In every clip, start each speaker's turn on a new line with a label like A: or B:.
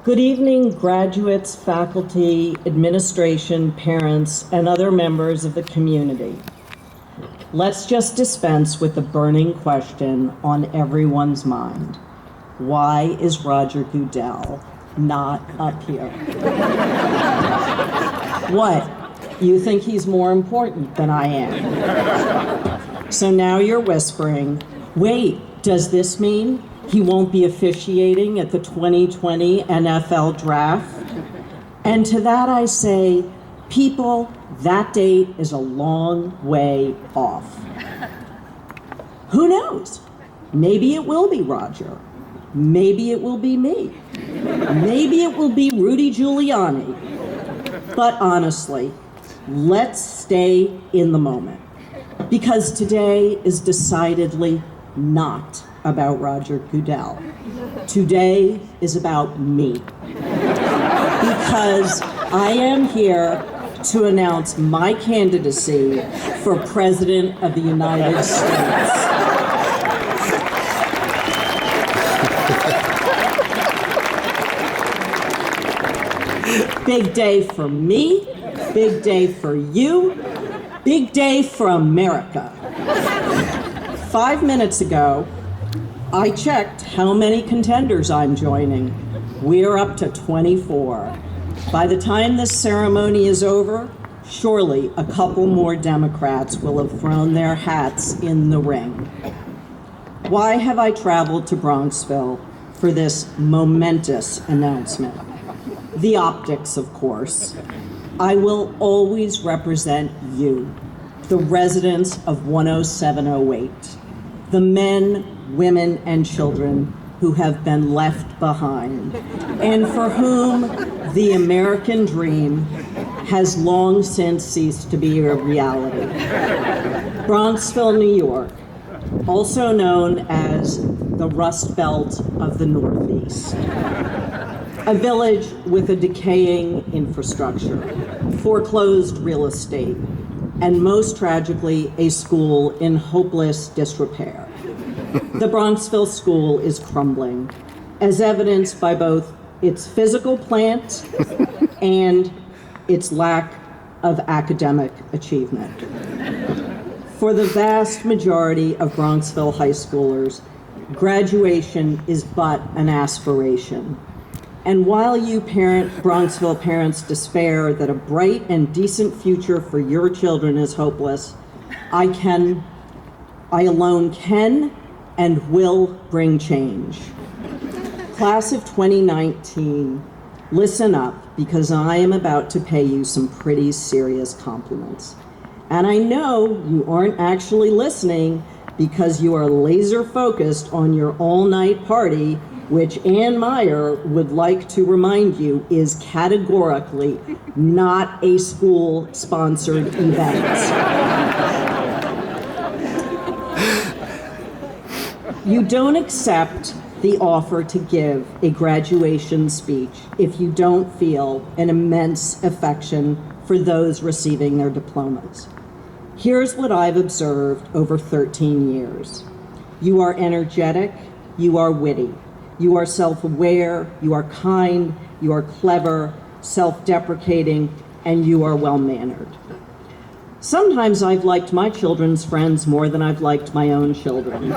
A: Good evening, graduates, faculty, administration, parents, and other members of the community. Let's just dispense with the burning question on everyone's mind. Why is Roger Goodell not up here? What? You think he's more important than I am? So now you're whispering, wait, does this mean he won't be officiating at the 2020 NFL draft? And to that I say, people, that date is a long way off. Who knows? Maybe it will be Roger. Maybe it will be me. Maybe it will be Rudy Giuliani. But honestly, let's stay in the moment. Because today is decidedly not about Roger Goodell. Today is about me. Because I am here to announce my candidacy for President of the United States. Big day for me, big day for you, big day for America. 5 minutes ago, I checked how many contenders I'm joining. We're up to 24. By the time this ceremony is over, surely a couple more Democrats will have thrown their hats in the ring. Why have I traveled to Bronxville for this momentous announcement? The optics, of course. I will always represent you, the residents of 10708, the men, women, and children who have been left behind, and for whom the American dream has long since ceased to be a reality. Bronxville, New York, also known as the Rust Belt of the Northeast. A village with a decaying infrastructure, foreclosed real estate, and most tragically, a school in hopeless disrepair. The Bronxville School is crumbling, as evidenced by both its physical plant and its lack of academic achievement. For the vast majority of Bronxville high schoolers, graduation is but an aspiration. And while you Bronxville parents despair that a bright and decent future for your children is hopeless, I alone can and will bring change. Class of 2019, listen up, because I am about to pay you some pretty serious compliments. And I know you aren't actually listening because you are laser focused on your all-night party, which Ann Meyer would like to remind you is categorically not a school-sponsored event. You don't accept the offer to give a graduation speech if you don't feel an immense affection for those receiving their diplomas. Here's what I've observed over 13 years. You are energetic, you are witty, you are self-aware, you are kind, you are clever, self-deprecating, and you are well-mannered. Sometimes I've liked my children's friends more than I've liked my own children.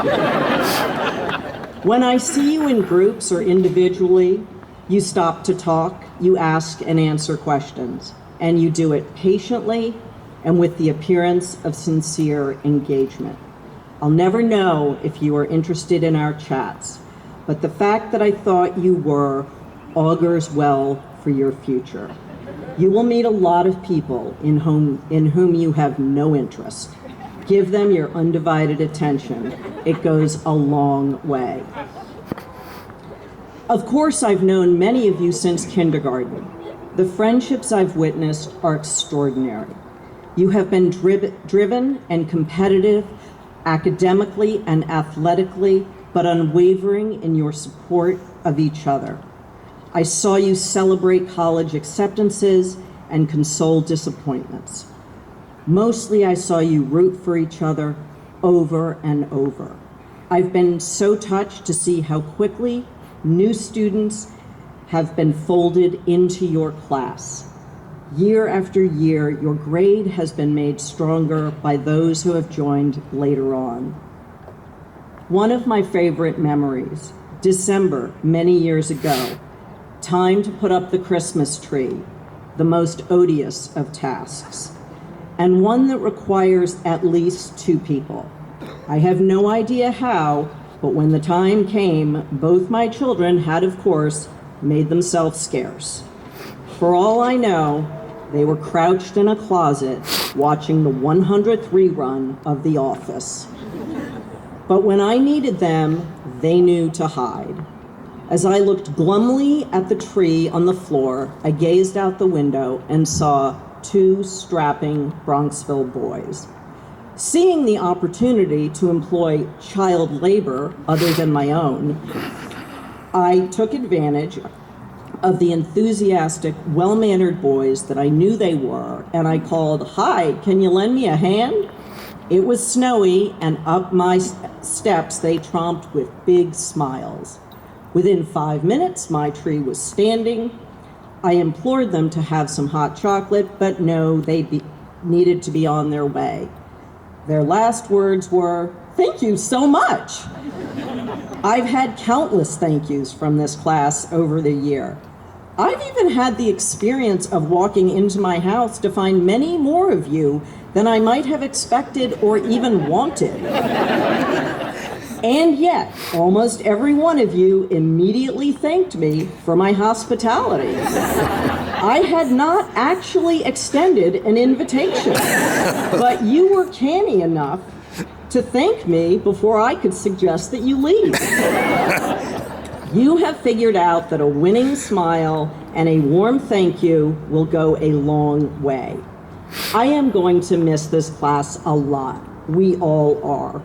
A: When I see you in groups or individually, you stop to talk, you ask and answer questions, and you do it patiently and with the appearance of sincere engagement. I'll never know if you are interested in our chats, but the fact that I thought you were augurs well for your future. You will meet a lot of people in whom you have no interest. Give them your undivided attention. It goes a long way. Of course, I've known many of you since kindergarten. The friendships I've witnessed are extraordinary. You have been driven and competitive academically and athletically, but unwavering in your support of each other. I saw you celebrate college acceptances and console disappointments. Mostly I saw you root for each other over and over. I've been so touched to see how quickly new students have been folded into your class. Year after year, your grade has been made stronger by those who have joined later on. One of my favorite memories, December, many years ago, time to put up the Christmas tree, the most odious of tasks, and one that requires at least 2 people. I have no idea how, but when the time came, both my children had, of course, made themselves scarce. For all I know, they were crouched in a closet watching the 100th rerun of The Office. But when I needed them, they knew to hide. As I looked glumly at the tree on the floor, I gazed out the window and saw 2 strapping Bronxville boys. Seeing the opportunity to employ child labor other than my own, I took advantage of the enthusiastic, well-mannered boys that I knew they were, and I called, "Hi, can you lend me a hand?" It was snowy, and up my steps they tromped with big smiles. Within 5 minutes, my tree was standing. I implored them to have some hot chocolate, but no, they needed to be on their way. Their last words were, "Thank you so much." I've had countless thank yous from this class over the year. I've even had the experience of walking into my house to find many more of you than I might have expected or even wanted. And yet, almost every one of you immediately thanked me for my hospitality. I had not actually extended an invitation, but you were canny enough to thank me before I could suggest that you leave. You have figured out that a winning smile and a warm thank you will go a long way. I am going to miss this class a lot. We all are.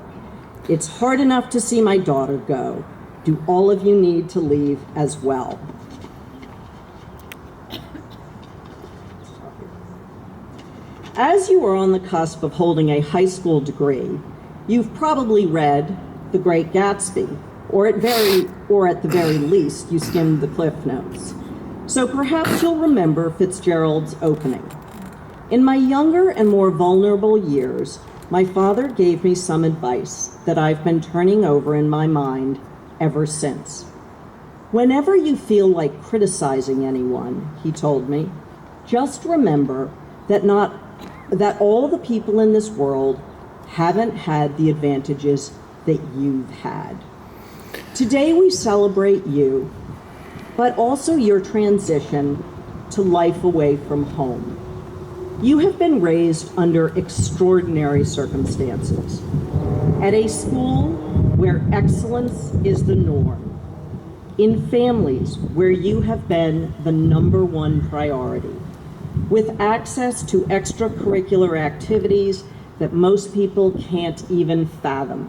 A: It's hard enough to see my daughter go. Do all of you need to leave as well? As you are on the cusp of holding a high school degree, you've probably read The Great Gatsby, or at the very least, you skimmed the Cliff Notes. So perhaps you'll remember Fitzgerald's opening. In my younger and more vulnerable years, my father gave me some advice that I've been turning over in my mind ever since. Whenever you feel like criticizing anyone, he told me, just remember that all the people in this world haven't had the advantages that you've had. Today we celebrate you, but also your transition to life away from home. You have been raised under extraordinary circumstances, at a school where excellence is the norm, in families where you have been the #1 priority, with access to extracurricular activities that most people can't even fathom,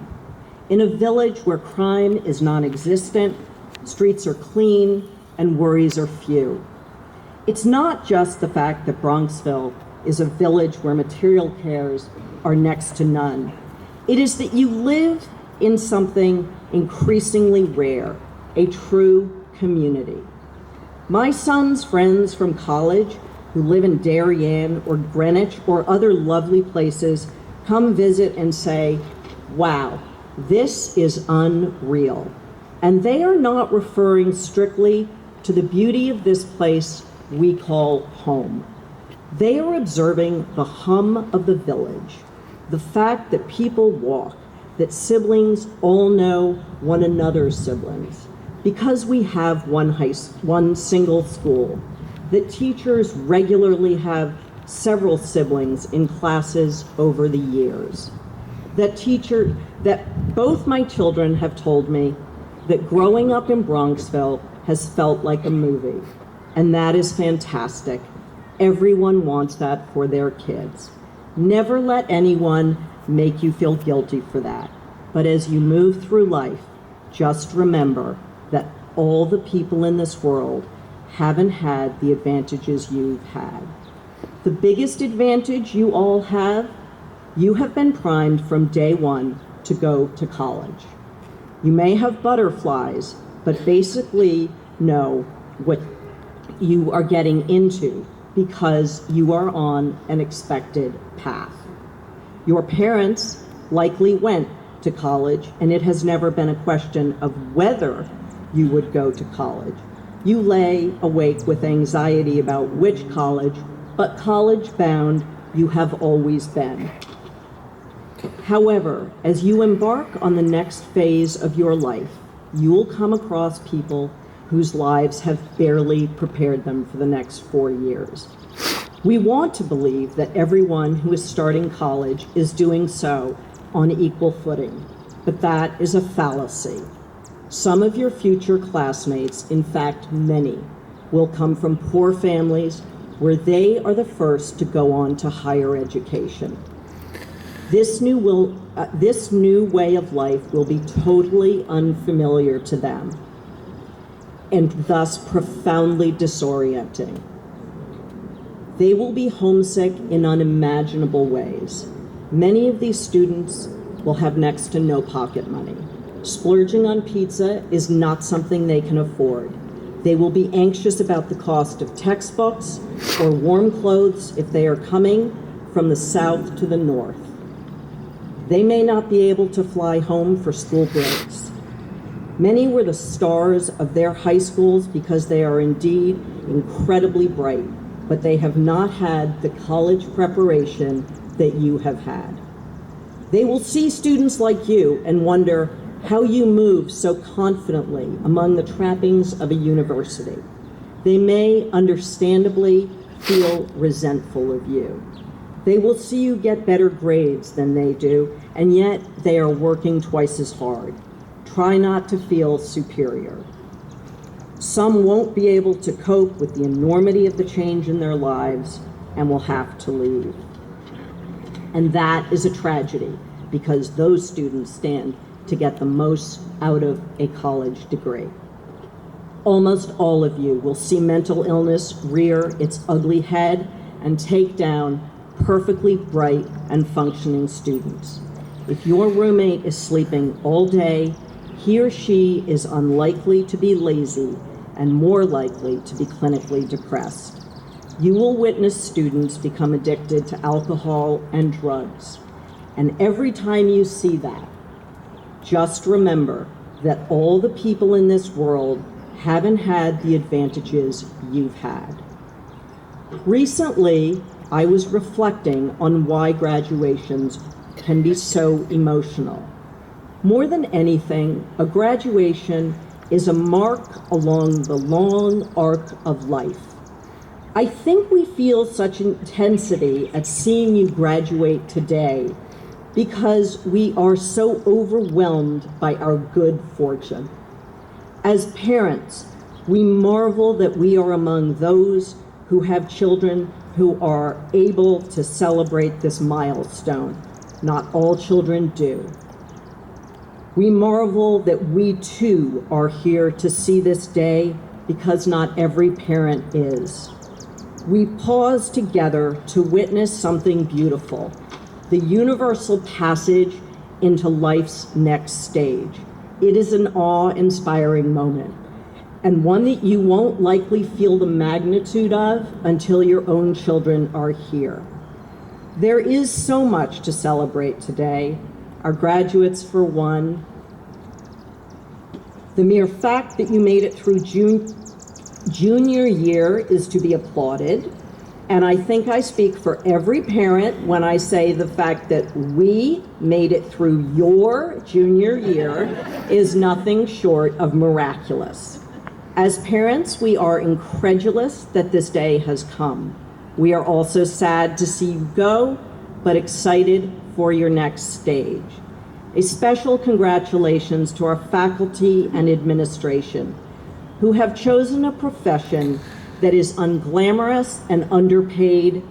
A: in a village where crime is non-existent, streets are clean, and worries are few. It's not just the fact that Bronxville is a village where material cares are next to none. It is that you live in something increasingly rare, a true community. My son's friends from college who live in Darien or Greenwich or other lovely places come visit and say, "Wow, this is unreal." And they are not referring strictly to the beauty of this place we call home. They are observing the hum of the village, the fact that people walk, that siblings all know one another's siblings, because we have one single school, that teachers regularly have several siblings in classes over the years, that both my children have told me that growing up in Bronxville has felt like a movie, and that is fantastic. Everyone wants that for their kids. Never let anyone make you feel guilty for that. But as you move through life, just remember that all the people in this world haven't had the advantages you've had. The biggest advantage you all have, you have been primed from day one to go to college. You may have butterflies, but basically know what you are getting into because you are on an expected path. Your parents likely went to college, and it has never been a question of whether you would go to college. You lay awake with anxiety about which college, but college-bound you have always been. However, as you embark on the next phase of your life, you will come across people whose lives have barely prepared them for the next 4 years. We want to believe that everyone who is starting college is doing so on equal footing, but that is a fallacy. Some of your future classmates, in fact many, will come from poor families where they are the first to go on to higher education. This new way of life will be totally unfamiliar to them and thus profoundly disorienting. They will be homesick in unimaginable ways. Many of these students will have next to no pocket money. Splurging on pizza is not something they can afford. They will be anxious about the cost of textbooks or warm clothes if they are coming from the south to the north. They may not be able to fly home for school breaks. Many were the stars of their high schools because they are indeed incredibly bright, but they have not had the college preparation that you have had. They will see students like you and wonder how you move so confidently among the trappings of a university. They may understandably feel resentful of you. They will see you get better grades than they do, and yet they are working twice as hard. Try not to feel superior. Some won't be able to cope with the enormity of the change in their lives and will have to leave. And that is a tragedy because those students stand to get the most out of a college degree. Almost all of you will see mental illness rear its ugly head and take down perfectly bright and functioning students. If your roommate is sleeping all day, he or she is unlikely to be lazy and more likely to be clinically depressed. You will witness students become addicted to alcohol and drugs. And every time you see that, just remember that all the people in this world haven't had the advantages you've had. Recently, I was reflecting on why graduations can be so emotional. More than anything, a graduation is a mark along the long arc of life. I think we feel such intensity at seeing you graduate today because we are so overwhelmed by our good fortune. As parents, we marvel that we are among those who have children who are able to celebrate this milestone. Not all children do. We marvel that we too are here to see this day because not every parent is. We pause together to witness something beautiful, the universal passage into life's next stage. It is an awe-inspiring moment, and one that you won't likely feel the magnitude of until your own children are here. There is so much to celebrate today. Our graduates, for one. The mere fact that you made it through junior year is to be applauded. And I think I speak for every parent when I say the fact that we made it through your junior year is nothing short of miraculous. As parents, we are incredulous that this day has come. We are also sad to see you go, but excited for your next stage. A special congratulations to our faculty and administration who have chosen a profession that is unglamorous and underpaid,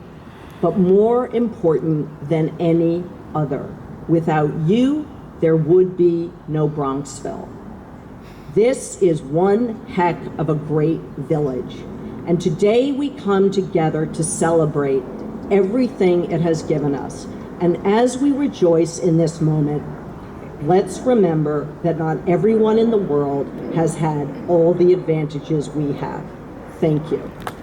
A: but more important than any other. Without you, there would be no Bronxville. This is one heck of a great village, and today we come together to celebrate everything it has given us. And as we rejoice in this moment, let's remember that not everyone in the world has had all the advantages we have. Thank you.